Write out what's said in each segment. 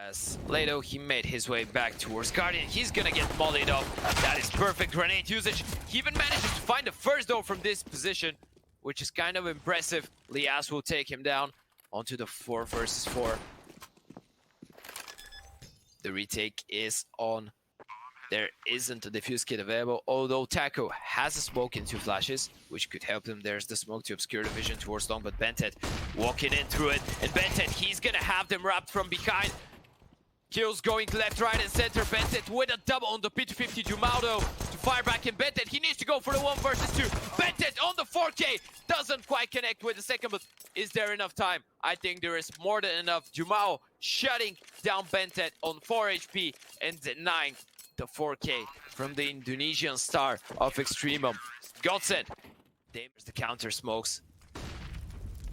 As latto, he made his way back towards Guardian. He's gonna get mollied up. That is perfect grenade usage. He even manages to find the first though from this position, which is kind of impressive. Liazz will take him down onto the 4 versus 4. The retake is on. There isn't a defuse kit available, although Taco has a smoke and 2 flashes, which could help him. There's the smoke to obscure the vision towards long, but BnTeT walking in through it. And BnTeT, he's gonna have them wrapped from behind. Kills going left, right, and center. BnTeT with a double on the P250 dumau to fire back in BnTeT. He needs to go for the 1 versus 2. BnTeT on the 4K doesn't quite connect with the second, but is there enough time? I think there is more than enough. Dumau shutting down BnTeT on 4 HP and denying the 4K from the Indonesian star of EXTREMUM. GODSENT. There's the counter smokes.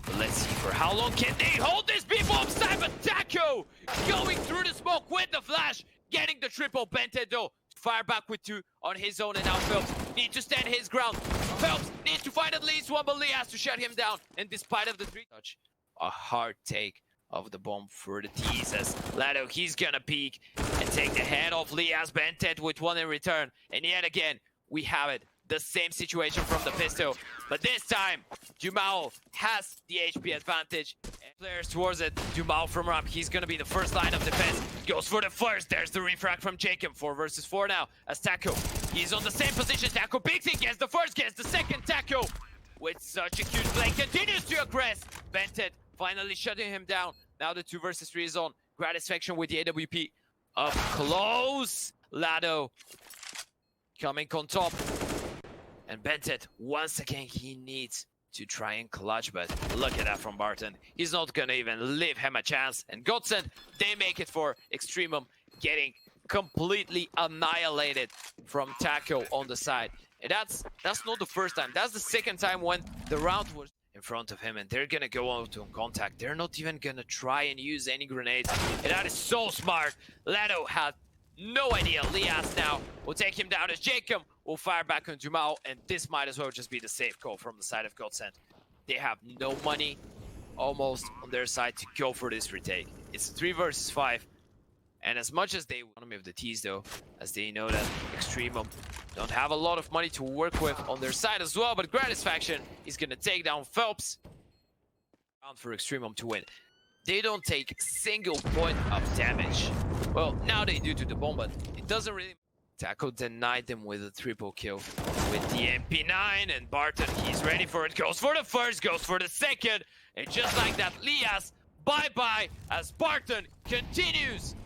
But let's see for how long can they hold this people upside, but Taco going through the smoke with the flash, getting the triple. BnTeT though, fire back with 2 on his own, and now felps need to stand his ground. felps needs to find at least 1, but Liazz to shut him down, and despite of the 3 touch, a hard take of the bomb for the Twistzz as latto, he's gonna peek and take the head off Liazz. BnTeT with 1 in return, and yet again we have it. The same situation from the pistol, but this time dumau has the HP advantage. And players towards it. Dumau from ramp, he's gonna be the first line of defense. Goes for the first. There's the refrag from jkaem. 4 versus 4 now as Taco. He's on the same position. Taco peeks in, gets the first, gets the second. Taco with such a cute play continues to aggress. BnTeT finally shutting him down. Now the 2 versus 3 is on. Gratisfaction with the AWP up close. Latto coming on top. And BnTeT, once again, he needs to try and clutch, but look at that from Barton. He's not gonna even leave him a chance. And GODSENT, they make it for EXTREMUM, getting completely annihilated from Taco on the side. And that's not the first time. That's the second time when the round was in front of him, and they're gonna go out on contact. They're not even gonna try and use any grenades. And that is so smart. Latto had no idea. Liazz now will take him down as jkaem will fire back on dumau, and this might as well just be the safe call from the side of GODSENT. They have no money almost on their side to go for this retake. It's 3 versus 5, and as much as they want me of the Twistzz though, as they know that EXTREMUM don't have a lot of money to work with on their side as well, but Gratisfaction is gonna take down felps. Round for EXTREMUM to win. They don't take a single point of damage. Well, now they do to the bomb, but it doesn't really. Taco denied them with a triple kill with the MP9, and Barton, he's ready for it. Goes for the first, goes for the second, and just like that, Liazz, bye-bye, as Barton continues.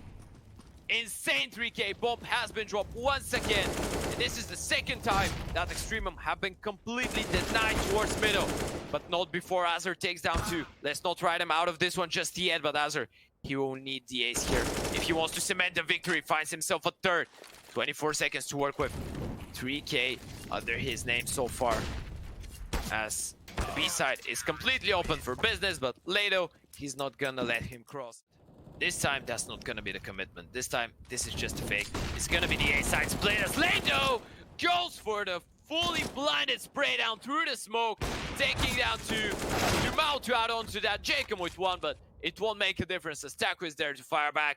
Insane 3K bomb has been dropped once again, and this is the second time that EXTREMUM have been completely denied towards middle, but not before Azur takes down 2. Let's not ride him out of this one just yet, but Azur, he will need the ace here if he wants to cement the victory. Finds himself a 3rd. 24 seconds to work with. 3K under his name so far, as the B side is completely open for business, but latto, he's not gonna let him cross. This time, that's not gonna be the commitment. This time, this is just a fake. It's gonna be the A side split as latto goes for the fully blinded spray down through the smoke, taking down to dumau to add on to that jkaem with 1, but it won't make a difference as Taco is there to fire back.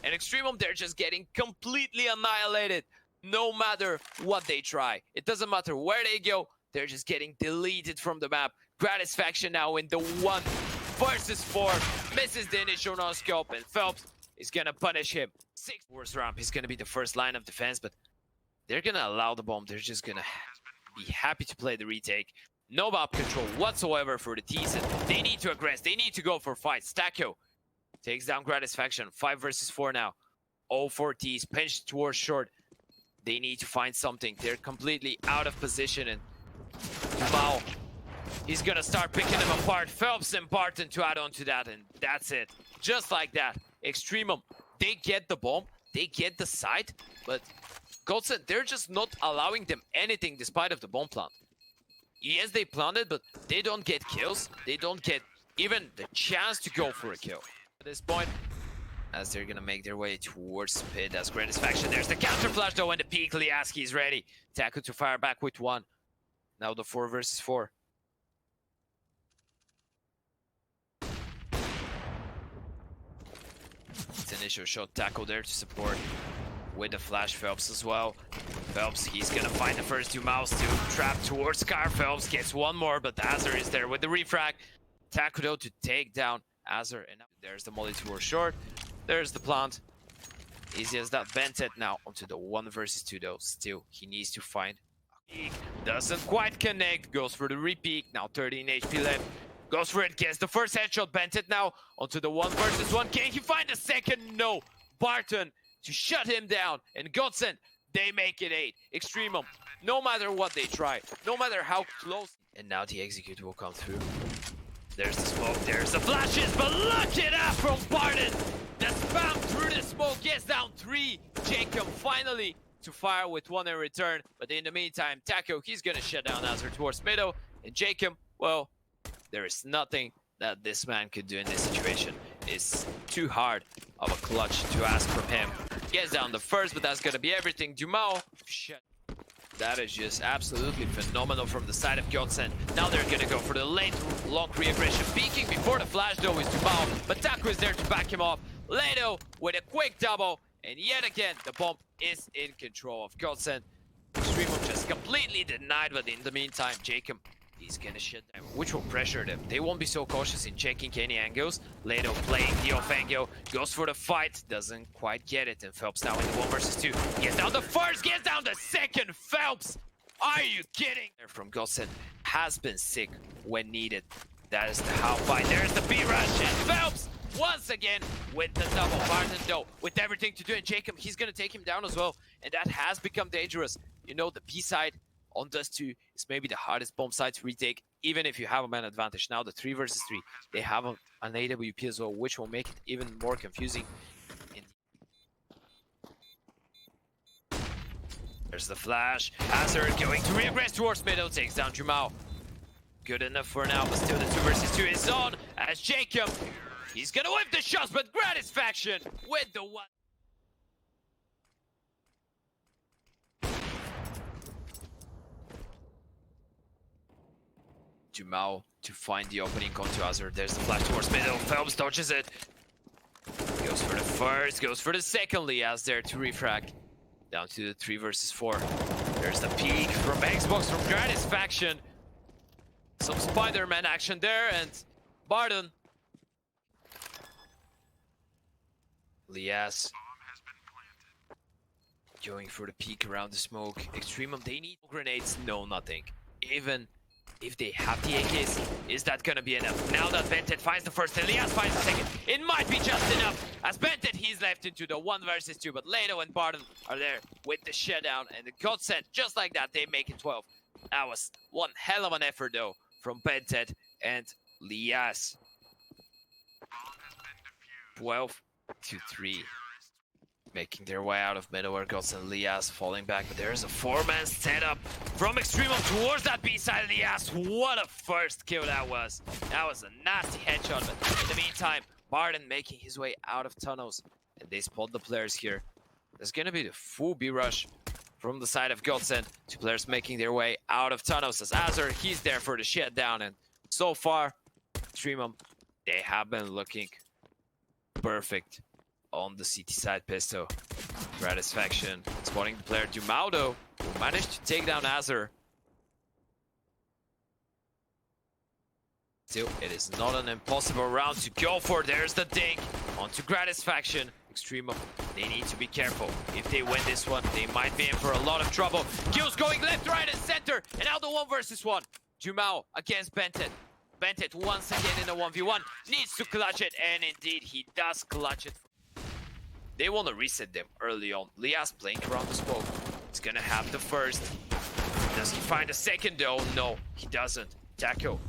And EXTREMUM, they're just getting completely annihilated no matter what they try. It doesn't matter where they go, they're just getting deleted from the map. Gratisfaction now in the 1 versus 4, misses the initial no-scope, and felps is gonna punish him. 6 worst ramp, he's gonna be the first line of defense, but they're gonna allow the bomb. They're just gonna be happy to play the retake. No map control whatsoever for the Twistzz. They need to aggress, they need to go for fights. Taco takes down Gratisfaction. 5 versus 4 now. All 4 T's pinched towards short. They need to find something. They're completely out of position, and dumau, he's gonna start picking them apart. felps and Barton to add on to that, and that's it. Just like that. EXTREMUM, they get the bomb, they get the site, but GODSENT, they're just not allowing them anything despite of the bomb plant. Yes, they planted, but they don't get kills. They don't get even the chance to go for a kill. At this point, as they're gonna make their way towards pit as Gratisfaction. There's the counter flash though, and the peak. Liazz is ready. Taco to fire back with 1. Now the 4 versus 4. It's an initial shot. Tackle there to support with the flash. Felps as well. Felps, he's gonna find the first dumau, still trapped towards Scar. Felps gets one more, but Azur is there with the refrag. Tackle though to take down Azur, and there's the molly towards short. There's the plant. Easy as that. BnTeT now onto the 1 versus 2 though. Still, he needs to find a peek. Doesn't quite connect. Goes for the repeat. Now 13 HP left. Goes for it. Gets the first headshot. BnTeT now onto the 1 versus 1. Can he find the second? No. Barton to shut him down. And GODSENT, they make it 8. EXTREMUM, no matter what they try, no matter how close. And now the execute will come through. There's the smoke, there's the flashes, but look at that from Barton! The spam through the smoke gets down 3. jkaem finally to fire with 1 in return. But in the meantime, Taco, he's gonna shut down Azur towards middle. And jkaem, well, there is nothing that this man could do in this situation. It's too hard of a clutch to ask from him. Gets down the first, but that's gonna be everything. dumau, shit. That is just absolutely phenomenal from the side of GODSENT. Now they're gonna go for the late long re-aggression. Peeking before the flash though is dumau, but Taco is there to back him off. latto with a quick double, and yet again the bomb is in control of GODSENT. EXTREMUM just completely denied, but in the meantime, jkaem, he's gonna shut them, which will pressure them. They won't be so cautious in checking any angles. latto playing the off angle, goes for the fight, doesn't quite get it, and felps now in the 1 versus 2. Gets down the first, gets down the second. Felps, are you kidding? From GODSENT has been sick when needed. That is the how fight. There's the B rush, and felps once again with the double. Barton though, with everything to do, and jkaem, he's gonna take him down as well, and that has become dangerous. You know, the B side on Dust 2 is maybe the hardest bomb side to retake, even if you have a man advantage. Now the 3 versus 3, they have an AWP as well, which will make it even more confusing. There's the flash. Azur going to regress towards middle, takes down dumau. Good enough for now, but still the 2 versus 2 is on as jkaem, he's gonna whip the shots, but Gratisfaction with the 1. dumau to find the opening onto Azur. There's the flash towards middle. felps dodges it. Goes for the first, goes for the second. Liazz there to refrag. Down to the 3 versus 4. There's the peek from Xbox from Gratisfaction. Some Spider-Man action there, and Barton. Liazz going for the peek around the smoke. EXTREMUM, they need grenades. No, nothing. Even if they have the AKs, is that gonna be enough? Now that BnTeT finds the first and Liazz finds the second, it might be just enough. As BnTeT, he's left into the 1 versus 2, but latto and Barton are there with the shutdown, and the GODSENT, just like that, they make it 12. That was one hell of an effort though from BnTeT and Liazz. 12-3. Making their way out of middle where GODSENT. Liazz falling back, but there's a 4-man setup from EXTREMUM towards that B side. Liazz, what a first kill that was. That was a nasty headshot, but in the meantime, Barton making his way out of tunnels, and they spot the players here. There's gonna be the full B rush from the side of GODSENT. 2 players making their way out of tunnels as Azur, he's there for the shutdown, and so far, EXTREMUM, they have been looking perfect on the CT side pistol. Gratisfaction spotting the player dumau though, who managed to take down Azur. Still, it is not an impossible round to go for. There's the dink onto Gratisfaction. EXTREMUM, they need to be careful. If they win this one, they might be in for a lot of trouble. Kills going left, right, and center, and now the 1 versus 1. dumau against BnTeT. BnTeT once again in a 1v1, needs to clutch it, and indeed he does clutch it. They want to reset them early on. Liazz playing around the smoke. He's gonna have the first. Does he find a second though? No, he doesn't. Taco.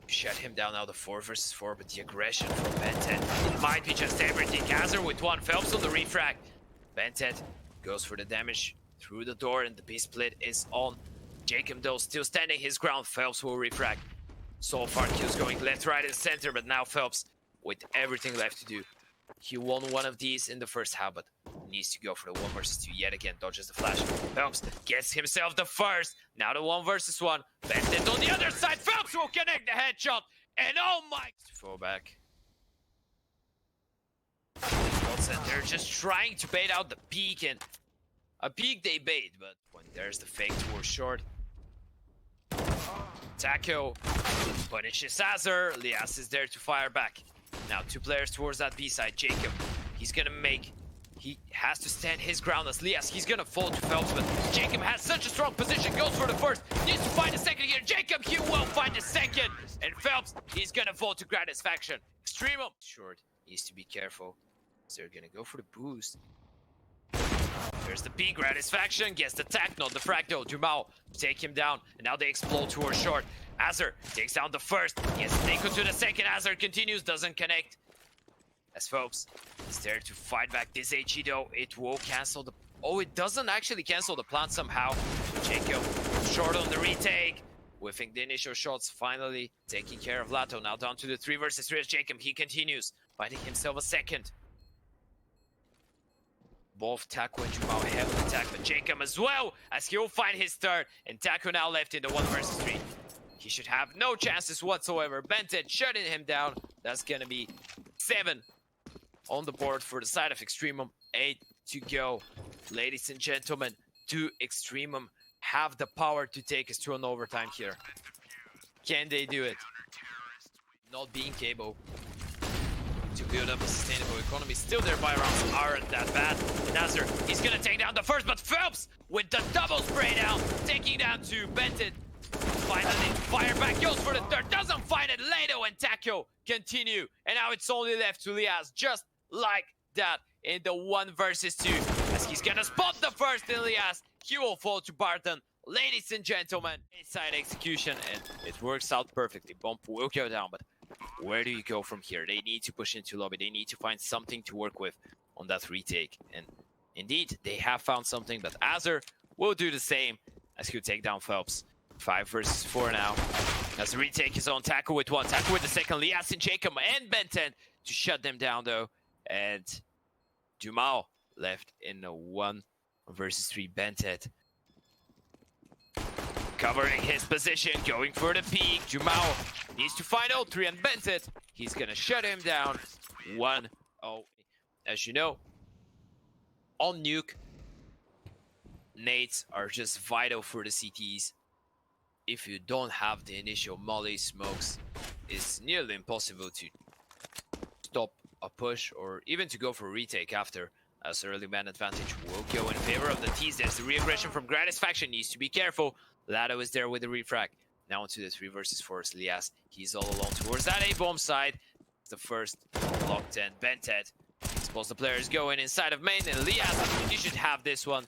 Shut him down now, the 4 versus 4, but the aggression from BnTeT, it might be just everything. Azur with 1, felps on the refrag. BnTeT goes for the damage through the door, and the B split is on. jkaem though still standing his ground. Felps will refrag. So far kills going left, right, and center, but now felps with everything left to do. He won one of these in the first half, but needs to go for the 1 versus 2 yet again. Dodges the flash. felps gets himself the first. Now the 1 versus 1. BnTeT on the other side. felps will connect the headshot. And oh my... Fall back. GODSENT. They're just trying to bait out the peak, and a peak they bait, but when there's the fake towards short. Taco punishes Azur. Liazz is there to fire back. Now 2 players towards that B side. jkaem, he's gonna make... He has to stand his ground as Liazz. He's gonna fall to felps, but jkaem has such a strong position. Goes for the first. Needs to find a second here. jkaem, he will find a second. And felps, he's gonna fall to Gratisfaction. EXTREMUM. Short. Needs to be careful. So they're gonna go for the boost. There's the P. Gratisfaction gets the tag, not the frag though. dumau take him down, and now they explode towards short. Azur takes down the first. Gets niko to the second. Azur continues, doesn't connect. As felps is there to fight back this HE though. It will cancel the... Oh, it doesn't actually cancel the plant somehow. jkaem short on the retake. Whiffing the initial shots, finally taking care of latto. Now down to the 3 versus 3 as jkaem. He continues, finding himself a second. Both Taco and dumau heavily attack, but jkaem as well, as he'll find his third. And Taco now left in the 1 versus 3. He should have no chances whatsoever. BnTeT shutting him down. That's gonna be 7 on the board for the side of EXTREMUM. 8 to go. Ladies and gentlemen, do EXTREMUM have the power to take us to an overtime here? Can they do it? Not being able to build up a sustainable economy. Still, their buy rounds aren't that bad. Azur, he's gonna take down the first, but felps with the double spray down, taking down to BnTeT. Finally, fire back, goes for the third, doesn't find it. latto and Taco continue, and now it's only left to Liazz, just like that, in the 1 versus 2. As he's gonna spot the first in Liazz, he will fall to Barton. Ladies and gentlemen, inside execution, and it works out perfectly. Bomb will go down, but where do you go from here? They need to push into lobby. They need to find something to work with on that retake. And indeed, they have found something, but Azur will do the same as he'll take down felps. 5 versus 4 now. As the retake his own. Taco with 1. Taco with the second. Liazz and jkaem and BnTeT to shut them down though. And dumau left in the 1 versus 3. BnTeT covering his position, going for the peak. dumau needs to find all 3 and BnTeT. He's gonna shut him down. 1-0. As you know, on nuke, nades are just vital for the CTs. If you don't have the initial molly smokes, it's nearly impossible to stop a push or even to go for a retake after, as early man advantage will go in favor of the T's. There's the re-aggression from Gratisfaction, needs to be careful. latto is there with the refrag. Now into the 3 versus 4 is Liazz. He's all alone towards that A-bomb side. It's the first locked in. BnTeT. Suppose the players going inside of main, and Liazz, you should have this one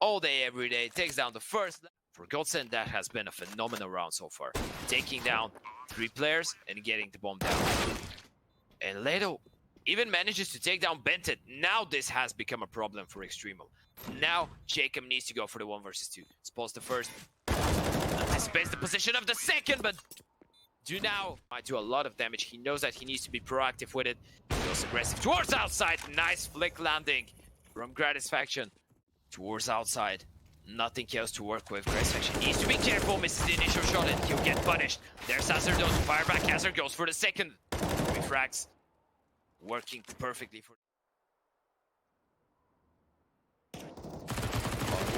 all day, every day. Takes down the first. For GODSENT, that has been a phenomenal round so far. Taking down 3 players and getting the bomb down. And latto even manages to take down BnTeT. Now this has become a problem for EXTREMUM. Now jkaem needs to go for the 1 versus 2. Suppose the first anticipates the position of the second, but dumau might do a lot of damage. He knows that he needs to be proactive with it. He goes aggressive towards outside. Nice flick landing from Gratisfaction towards outside. Nothing else to work with. Gratisfaction needs to be careful. Misses the initial shot and he'll get punished. There's Azur though to fire back. Azur goes for the second. Refrags working perfectly for... On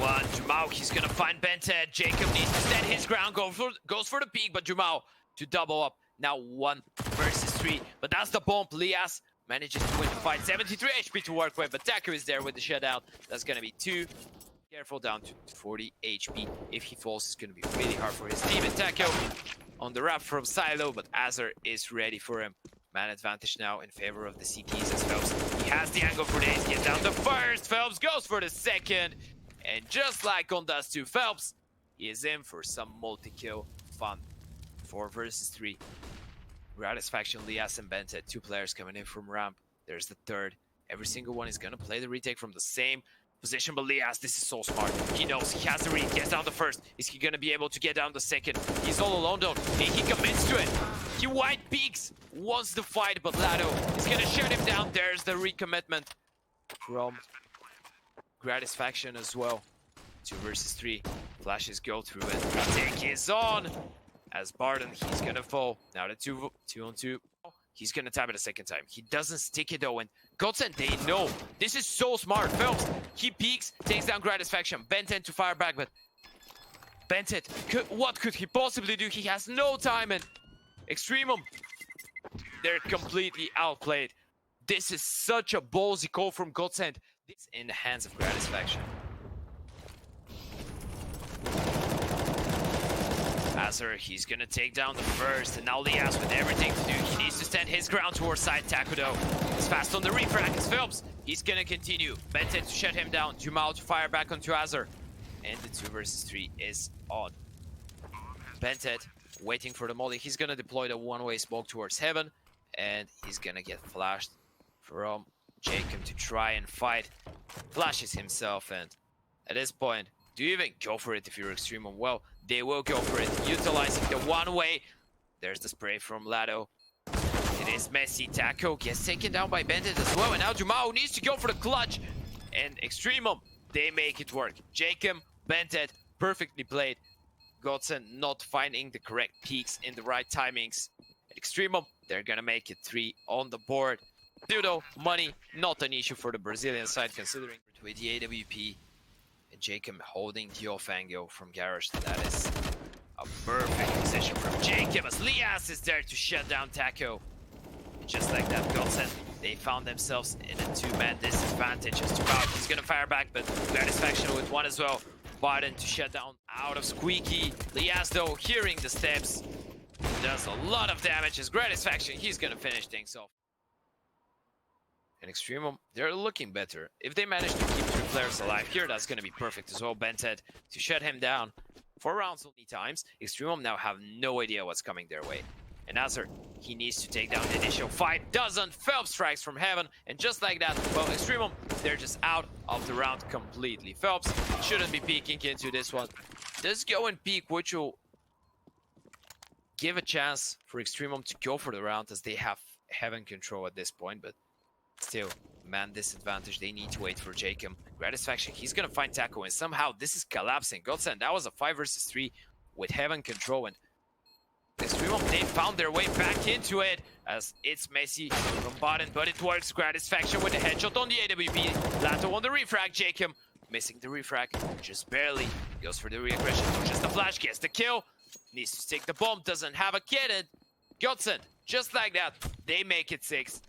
1, dumau, he's gonna find BnTeT. jkaem needs to stand his ground, goes for the peak, but dumau to double up. Now 1 versus 3, but that's the bomb. Liazz manages to win the fight. 73 HP to work with, but Taco is there with the shutout. That's gonna be 2. Careful, down to 40 HP. If he falls, it's gonna be really hard for his team. And Taco on the wrap from Silo, but Azur is ready for him. Man advantage now in favor of the CTs as felps. He has the angle for this. Gets down the first. felps goes for the second. And just like on Dust 2, felps, he is in for some multi-kill fun. 4 versus 3. Gratisfaction, Liazz, and BnTeT. 2 players coming in from ramp. There's the third. Every single one is gonna play the retake from the same position, but Liazz, this is so smart. He knows he has the read, gets down the first. Is he gonna be able to get down the second? He's all alone though. He commits to it. He white peaks, wants the fight, but latto is gonna shut him down. There's the recommitment from Gratisfaction as well. 2 versus 3. Flashes go through it. Retake is on. As Barton, he's gonna fall. Now the 2 on 2. He's gonna tap it a second time. He doesn't stick it though, and GODSENT, they know. This is so smart. felps, he peeks, takes down Gratisfaction. BnTeT to fire back, but BnTeT, what could he possibly do? He has no time, and EXTREMUM, they're completely outplayed. This is such a ballsy call from GODSENT. It's in the hands of Gratisfaction. Azur, he's gonna take down the first, and now Liazz with everything to do. He needs to stand his ground towards side. taco though is fast on the refrag as felps. He's gonna continue. BnTeT to shut him down. dumau to fire back onto Azur. And the 2 versus 3 is on. BnTeT waiting for the molly. He's gonna deploy the one-way smoke towards heaven, and he's gonna get flashed from jkaem to try and fight. Flashes himself, and at this point, do you even go for it if you're EXTREMUM? Well, they will go for it, utilizing the one-way. There's the spray from latto. It is messy. taco gets taken down by BnTeT as well, and now dumau needs to go for the clutch. And EXTREMUM, they make it work. jkaem, BnTeT, perfectly played. GODSENT not finding the correct peaks in the right timings. EXTREMUM, they're gonna make it 3 on the board. Pseudo money, not an issue for the Brazilian side, considering with the AWP and jkaem holding the off angle from Garage. That is a perfect position from jkaem as Liazz is there to shut down taco. And just like that, GODSENT, they found themselves in a 2-man disadvantage as dumau, he's gonna fire back, but Gratisfaction with 1 as well. Biden to shut down out of squeaky. Liazz though, hearing the steps, does a lot of damage as Gratisfaction, he's gonna finish things off. And EXTREMUM, they're looking better. If they manage to keep 3 players alive here, that's gonna be perfect as well. BnTeT to shut him down 4 rounds only times. EXTREMUM now have no idea what's coming their way. And Azur, he needs to take down the initial fight. Doesn't. felps strikes from heaven. And just like that, well, EXTREMUM, they're just out of the round completely. felps shouldn't be peeking into this one. Does go and peek, which will give a chance for EXTREMUM to go for the round, as they have heaven control at this point, but still, man disadvantage. They need to wait for jkaem. Gratisfaction, he's gonna find taco, and somehow this is collapsing. GODSENT, that was a 5 versus 3 with heaven control, and EXTREMUM, they found their way back into it as it's messy from bottom, but it works. Gratisfaction with the headshot on the AWP. latto on the refrag. jkaem missing the refrag, just barely. Goes for the reaggression, just the flash, gets the kill. Needs to stick the bomb, doesn't have a kid. And GODSENT, just like that, they make it 6.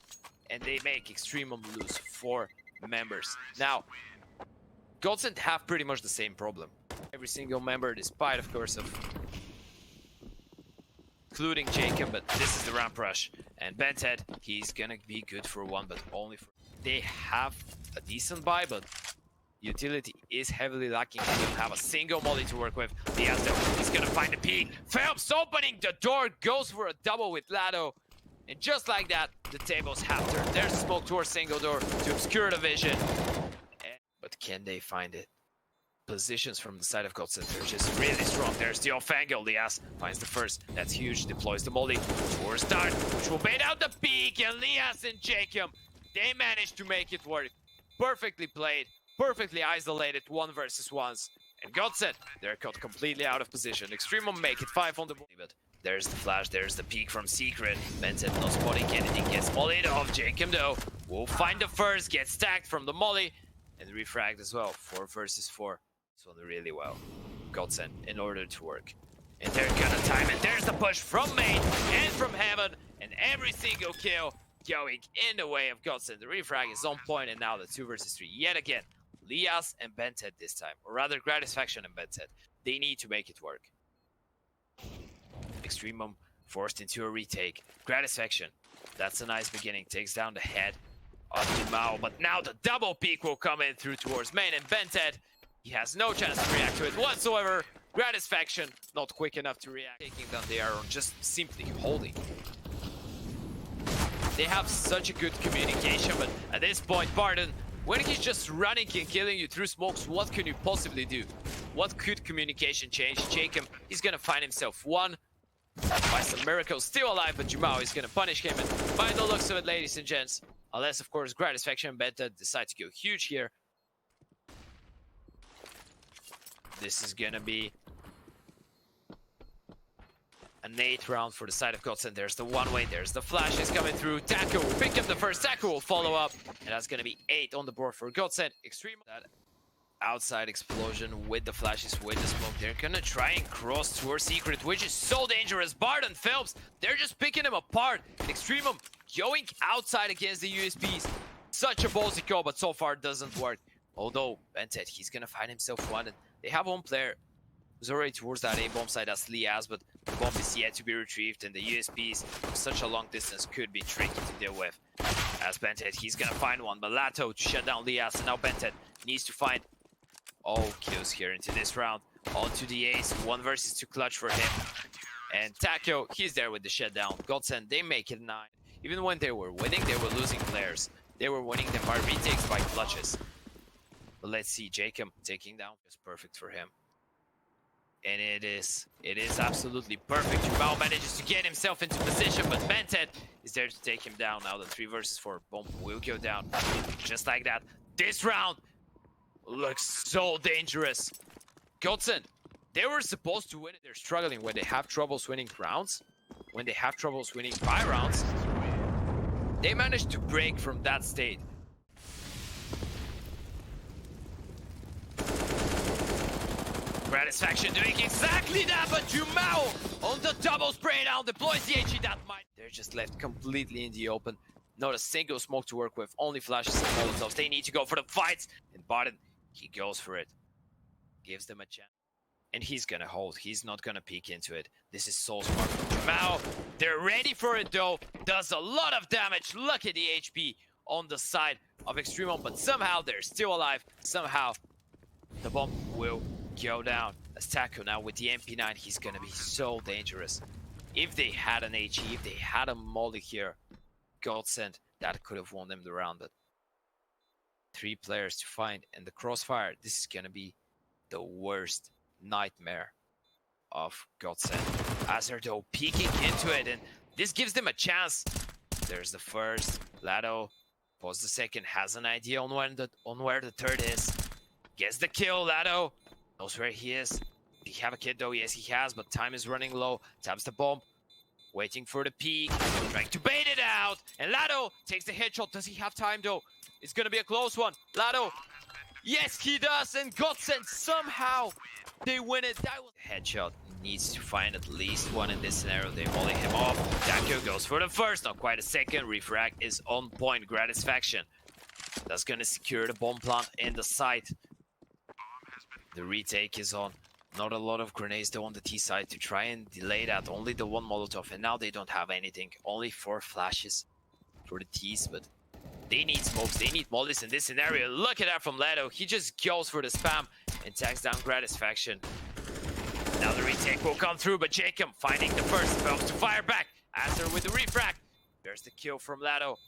And they make EXTREMUM lose 4 members. Now, GODSENT have pretty much the same problem. Every single member, despite, of course, of including jkaem, but this is the ramp rush. And BnTeT, he's gonna be good for 1, but only for... They have a decent buy, but utility is heavily lacking. They don't have a single molly to work with. Liazz, he's gonna find the peak. felps opening the door, goes for a double with latto. And just like that, the tables have turned. There's smoke towards single door to obscure the vision. But can they find it? Positions from the side of GODSENT, they're just really strong. There's the off angle. Liazz finds the first. That's huge. Deploys the molly towards start, which will bait out the peak. And Liazz and jkaem, they managed to make it work. Perfectly played, perfectly isolated 1 versus 1s. And GODSENT, they're caught completely out of position. EXTREMUM make it 5 on the board. But there's the flash, there's the peek from Secret. BnTeT not spotting anything, gets mollied off. jkaem though will find the first, gets stacked from the molly. And refragged as well. 4 versus 4. This one really well. GODSENT in order to work. And they're gonna time it. There's the push from main and from heaven. And every single kill going in the way of GODSENT. The refrag is on point, and now the 2 versus 3 yet again. Liazz and BnTeT this time. Or rather, Gratisfaction and BnTeT. They need to make it work. EXTREMUM forced into a retake. Gratisfaction, that's a nice beginning. Takes down the head of dumau, but now the double peek will come in through towards main, and BnTeT, he has no chance to react to it whatsoever. Gratisfaction, not quick enough to react. Taking down the arrow, just simply holding. They have such a good communication, but at this point, Barden, when he's just running and killing you through smokes, what can you possibly do? What could communication change? jkaem, he's gonna find himself 1. By some miracles, still alive, but dumau is gonna punish him. And by the looks of it, ladies and gents, unless, of course, Gratisfaction and BnTeT decide to go huge here, this is gonna be An 8th round for the side of GODSENT. There's the one-way, there's the flashes coming through. Taco will pick up the first, Taco will follow up. And that's going to be 8 on the board for GODSENT. Extreme. That outside explosion with the flashes, with the smoke. They're going to try and cross towards Secret, which is so dangerous. Bard and felps, they're just picking him apart. EXTREMUM going outside against the USPs. Such a ballsy call, but so far it doesn't work. Although, BnTeT, he's going to find himself one. And they have one player who's already towards that A-bomb side, that's Liazz, but the bomb is yet to be retrieved, and the USPs from such a long distance could be tricky to deal with. As BnTeT, he's gonna find one, but latto to shut down Liazz, and now BnTeT needs to find all kills here into this round. Onto the ace, 1 versus 2 clutch for him. And Taco, he's there with the shutdown. GODSENT, they make it 9. Even when they were winning, they were losing players. They were winning them by retakes, by clutches. But let's see, jkaem taking down is perfect for him. And it is absolutely perfect. dumau manages to get himself into position, but BnTeT is there to take him down. Now the 3 versus 4 bomb will go down. Just like that. This round looks so dangerous. GODSENT, they were supposed to win it. They're struggling when they have troubles winning rounds. When they have troubles winning 5 rounds. They managed to break from that state. Gratisfaction doing exactly that, but dumau on the double spray down deploys the HE that might. They're just left completely in the open. Not a single smoke to work with, only flashes and molotovs. They need to go for the fights. And Barton, he goes for it. Gives them a chance. And he's gonna hold. He's not gonna peek into it. This is so smart from dumau. They're ready for it though. Does a lot of damage. Look at the HP on the side of EXTREMUM, but somehow they're still alive. Somehow the bomb will go down. As Taco now with the MP9, he's gonna be so dangerous. If they had an HE, if they had a molly here, GODSENT, that could have won them the round. But 3 players to find, and the crossfire, this is gonna be the worst nightmare of GODSENT. As they're though peeking into it, and this gives them a chance. There's the first, latto, pause the second, has an idea on where the third is. Gets the kill, latto. Knows where he is. Did he have a kid though? Yes, he has, but time is running low. Taps the bomb. Waiting for the peek. Trying to bait it out. And latto takes the headshot. Does he have time though? It's gonna be a close one. latto. Yes, he does. And GODSENT somehow they win it. That was headshot. Needs to find at least one in this scenario. They molly him off. Taco goes for the first. Not quite a second. Refrag is on point. Gratisfaction. That's gonna secure the bomb plant in the site. The retake is on. Not a lot of grenades though on the T side to try and delay that. Only the 1 molotov, and now they don't have anything. Only 4 flashes for the T's, but they need smokes, they need mollies in this scenario. Look at that from latto. He just goes for the spam and tags down Gratisfaction. Now the retake will come through, but jkaem finding the first felps to fire back. Azure with the refrag. There's the kill from latto.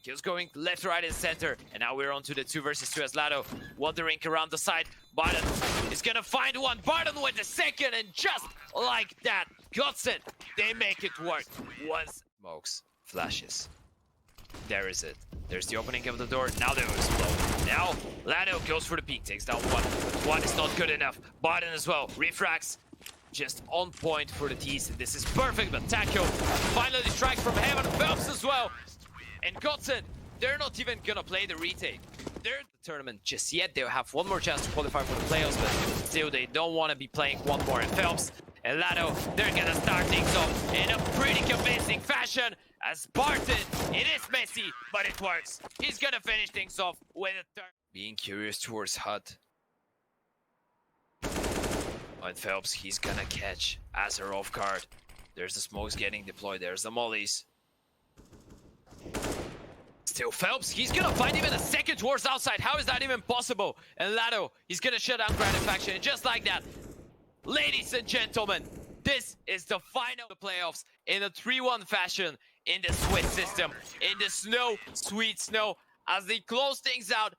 Kills going left, right, and center. And now we're on to the 2 versus 2 as latto wandering around the side. Barton is gonna find one. Barton with the second, and just like that, GODSENT, they make it work. Once smokes, flashes. There is it. There's the opening of the door. Now they will explode. Now latto goes for the peek, takes down 1. But 1 is not good enough. Barton as well. Refrags. Just on point for the T's. This is perfect, but Taco finally strikes from heaven. Felps as well. And GODSENT, they're not even gonna play the retake. They're in the tournament just yet. They'll have 1 more chance to qualify for the playoffs, but still they don't want to be playing 1 more. And felps and latto, they're gonna start things off in a pretty convincing fashion. As Barton, it is messy, but it works. He's gonna finish things off with a turn. Being curious towards HUD. And felps, he's gonna catch Azure off guard. There's the smokes getting deployed. There's the mollies. Still felps, he's gonna find even a second towards outside. How is that even possible? And latto, he's gonna shut down Gratisfaction. And just like that, ladies and gentlemen, this is the final of the playoffs in a 3-1 fashion in the Twistzz system. In the snow, sweet snow, as they close things out